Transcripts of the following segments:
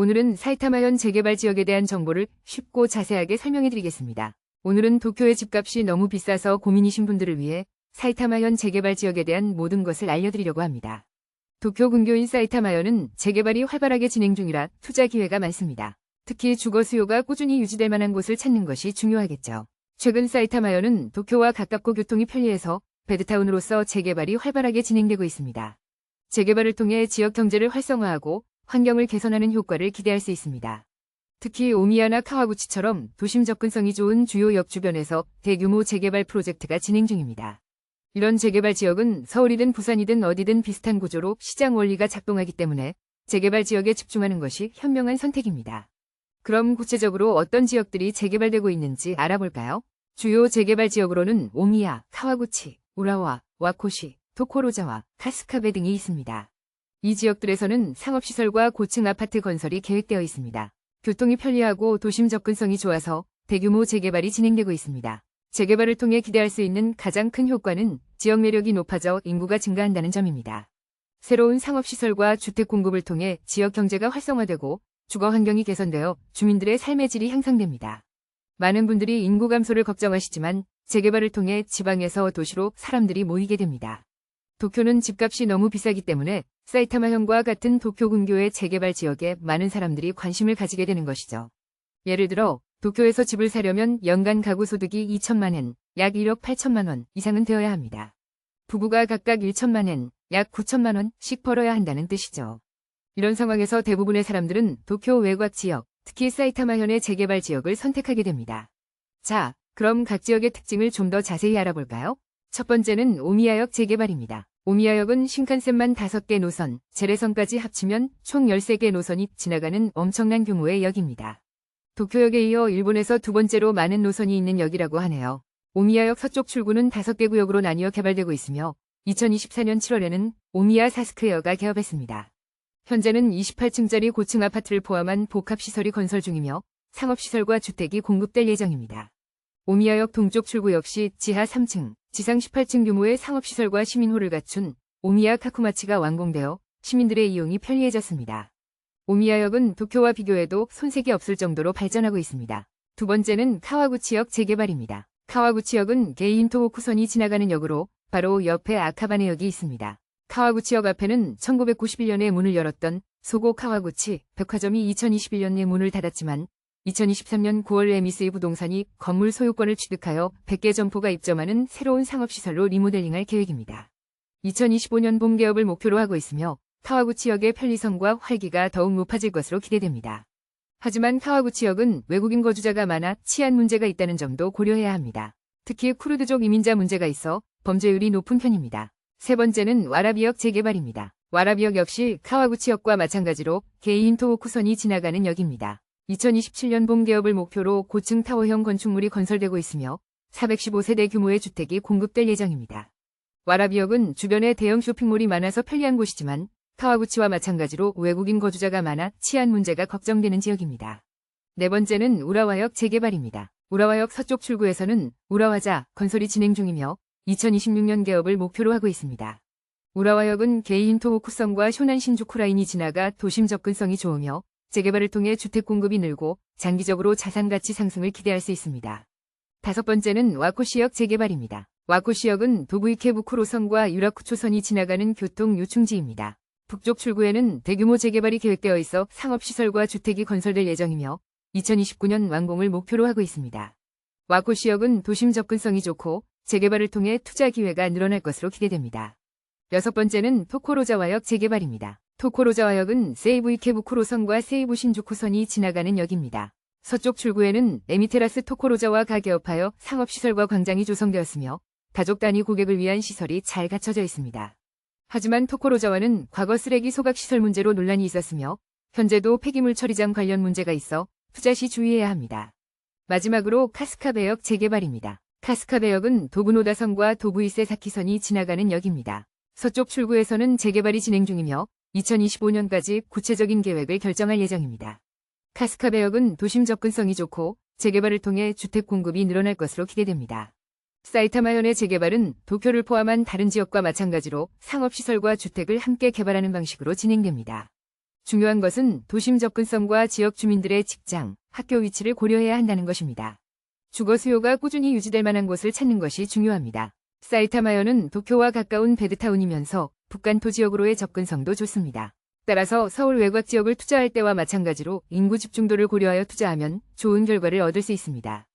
오늘은 사이타마현 재개발 지역에 대한 정보를 쉽고 자세하게 설명해 드리겠습니다. 오늘은 도쿄의 집값이 너무 비싸서 고민이신 분들을 위해 사이타마현 재개발 지역에 대한 모든 것을 알려드리려고 합니다. 도쿄 근교인 사이타마현은 재개발이 활발하게 진행 중이라 투자 기회가 많습니다. 특히 주거 수요가 꾸준히 유지될 만한 곳을 찾는 것이 중요하겠죠. 최근 사이타마현은 도쿄와 가깝고 교통이 편리해서 베드타운으로서 재개발이 활발하게 진행되고 있습니다. 재개발을 통해 지역 경제를 활성화하고 환경을 개선하는 효과를 기대할 수 있습니다. 특히 오미야나 카와구치처럼 도심 접근성이 좋은 주요 역 주변에서 대규모 재개발 프로젝트가 진행 중입니다. 이런 재개발 지역은 서울이든 부산이든 어디든 비슷한 구조로 시장 원리가 작동하기 때문에 재개발 지역에 집중하는 것이 현명한 선택입니다. 그럼 구체적으로 어떤 지역들이 재개발되고 있는지 알아볼까요? 주요 재개발 지역으로는 오미야, 카와구치, 우라와, 와코시, 토코로자와 카스카베 등이 있습니다. 이 지역들에서는 상업시설과 고층 아파트 건설이 계획되어 있습니다. 교통이 편리하고 도심 접근성이 좋아서 대규모 재개발이 진행되고 있습니다. 재개발을 통해 기대할 수 있는 가장 큰 효과는 지역 매력이 높아져 인구가 증가한다는 점입니다. 새로운 상업시설과 주택 공급을 통해 지역 경제가 활성화되고 주거 환경이 개선되어 주민들의 삶의 질이 향상됩니다. 많은 분들이 인구 감소를 걱정하시지만 재개발을 통해 지방에서 도시로 사람들이 모이게 됩니다. 도쿄는 집값이 너무 비싸기 때문에 사이타마현과 같은 도쿄 근교의 재개발 지역에 많은 사람들이 관심을 가지게 되는 것이죠. 예를 들어 도쿄에서 집을 사려면 연간 가구 소득이 2천만 엔, 약 1억 8천만 원 이상은 되어야 합니다. 부부가 각각 1천만 엔, 약 9천만 원씩 벌어야 한다는 뜻이죠. 이런 상황에서 대부분의 사람들은 도쿄 외곽 지역, 특히 사이타마현의 재개발 지역을 선택하게 됩니다. 자, 그럼 각 지역의 특징을 좀 더 자세히 알아볼까요? 첫 번째는 오미야역 재개발입니다. 오미야역은 신칸센만 5개 노선, 제레선까지 합치면 총 13개 노선이 지나가는 엄청난 규모의 역입니다. 도쿄역에 이어 일본에서 두 번째로 많은 노선이 있는 역이라고 하네요. 오미야역 서쪽 출구는 5개 구역으로 나뉘어 개발되고 있으며 2024년 7월에는 오미야 사스크에어가 개업했습니다. 현재는 28층짜리 고층 아파트를 포함한 복합시설이 건설 중이며 상업시설과 주택이 공급될 예정입니다. 오미야역 동쪽 출구 역시 지하 3층, 지상 18층 규모의 상업시설과 시민홀을 갖춘 오미야 카쿠마치가 완공되어 시민들의 이용이 편리해졌습니다. 오미야역은 도쿄와 비교해도 손색이 없을 정도로 발전하고 있습니다. 두 번째는 카와구치역 재개발입니다. 카와구치역은 게이인토호쿠선이 지나가는 역으로 바로 옆에 아카바네역이 있습니다. 카와구치역 앞에는 1991년에 문을 열었던 소고 카와구치 백화점이 2021년에 문을 닫았지만 2023년 9월 에미스이 부동산이 건물 소유권을 취득하여 100개 점포가 입점하는 새로운 상업시설로 리모델링할 계획입니다. 2025년 봄 개업을 목표로 하고 있으며 카와구치역의 편리성과 활기가 더욱 높아질 것으로 기대됩니다. 하지만 카와구치역은 외국인 거주자가 많아 치안 문제가 있다는 점도 고려해야 합니다. 특히 쿠르드족 이민자 문제가 있어 범죄율이 높은 편입니다. 세 번째는 와라비역 재개발입니다. 와라비역 역시 카와구치역과 마찬가지로 게이인토호쿠선이 지나가는 역입니다. 2027년 봄 개업을 목표로 고층 타워형 건축물이 건설되고 있으며 415세대 규모의 주택이 공급될 예정입니다. 와라비역은 주변에 대형 쇼핑몰이 많아서 편리한 곳이지만 카와구치와 마찬가지로 외국인 거주자가 많아 치안 문제가 걱정되는 지역입니다. 네 번째는 우라와역 재개발입니다. 우라와역 서쪽 출구에서는 우라와자 건설이 진행 중이며 2026년 개업을 목표로 하고 있습니다. 우라와역은 게이인토호쿠선과 쇼난 신주쿠 라인이 지나가 도심 접근성이 좋으며 재개발을 통해 주택 공급이 늘고 장기적으로 자산 가치 상승을 기대할 수 있습니다. 다섯 번째는 와코시역 재개발입니다. 와코시역은 도부이케부쿠로선과 유라쿠초선이 지나가는 교통 유충지입니다. 북쪽 출구에는 대규모 재개발이 계획되어 있어 상업시설과 주택이 건설될 예정이며 2029년 완공을 목표로 하고 있습니다. 와코시역은 도심 접근성이 좋고 재개발을 통해 투자 기회가 늘어날 것으로 기대됩니다. 여섯 번째는 토코로자와역 재개발입니다. 토코로자와역은 세이부 이케부쿠로선과 세이부 신주쿠선이 지나가는 역입니다. 서쪽 출구에는 에미테라스 토코로자와 가개업하여 상업시설과 광장이 조성되었으며 가족 단위 고객을 위한 시설이 잘 갖춰져 있습니다. 하지만 토코로자와는 과거 쓰레기 소각시설 문제로 논란이 있었으며 현재도 폐기물 처리장 관련 문제가 있어 투자 시 주의해야 합니다. 마지막으로 카스카베역 재개발입니다. 카스카베역은 도부노다선과 도부이세사키선이 지나가는 역입니다. 서쪽 출구에서는 재개발이 진행 중이며 2025년까지 구체적인 계획을 결정할 예정입니다. 카스카베역은 도심 접근성이 좋고 재개발을 통해 주택 공급이 늘어날 것으로 기대됩니다. 사이타마현의 재개발은 도쿄를 포함한 다른 지역과 마찬가지로 상업시설과 주택을 함께 개발하는 방식으로 진행됩니다. 중요한 것은 도심 접근성과 지역 주민들의 직장, 학교 위치를 고려해야 한다는 것입니다. 주거 수요가 꾸준히 유지될 만한 곳을 찾는 것이 중요합니다. 사이타마현은 도쿄와 가까운 베드타운이면서 북간토 지역으로의 접근성도 좋습니다. 따라서 서울 외곽 지역을 투자할 때와 마찬가지로 인구 집중도를 고려하여 투자하면 좋은 결과를 얻을 수 있습니다.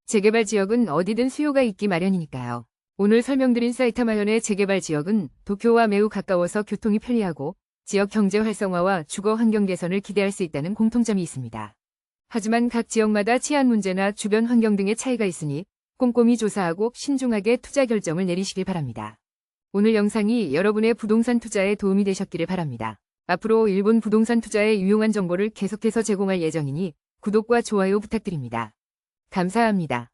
재개발 지역은 어디든 수요가 있기 마련이니까요. 오늘 설명드린 사이타마현의 재개발 지역은 도쿄와 매우 가까워서 교통이 편리하고 지역 경제 활성화와 주거 환경 개선을 기대할 수 있다는 공통점이 있습니다. 하지만 각 지역마다 치안 문제나 주변 환경 등의 차이가 있으니 꼼꼼히 조사하고 신중하게 투자 결정을 내리시길 바랍니다. 오늘 영상이 여러분의 부동산 투자에 도움이 되셨기를 바랍니다. 앞으로 일본 부동산 투자에 유용한 정보를 계속해서 제공할 예정이니 구독과 좋아요 부탁드립니다. 감사합니다.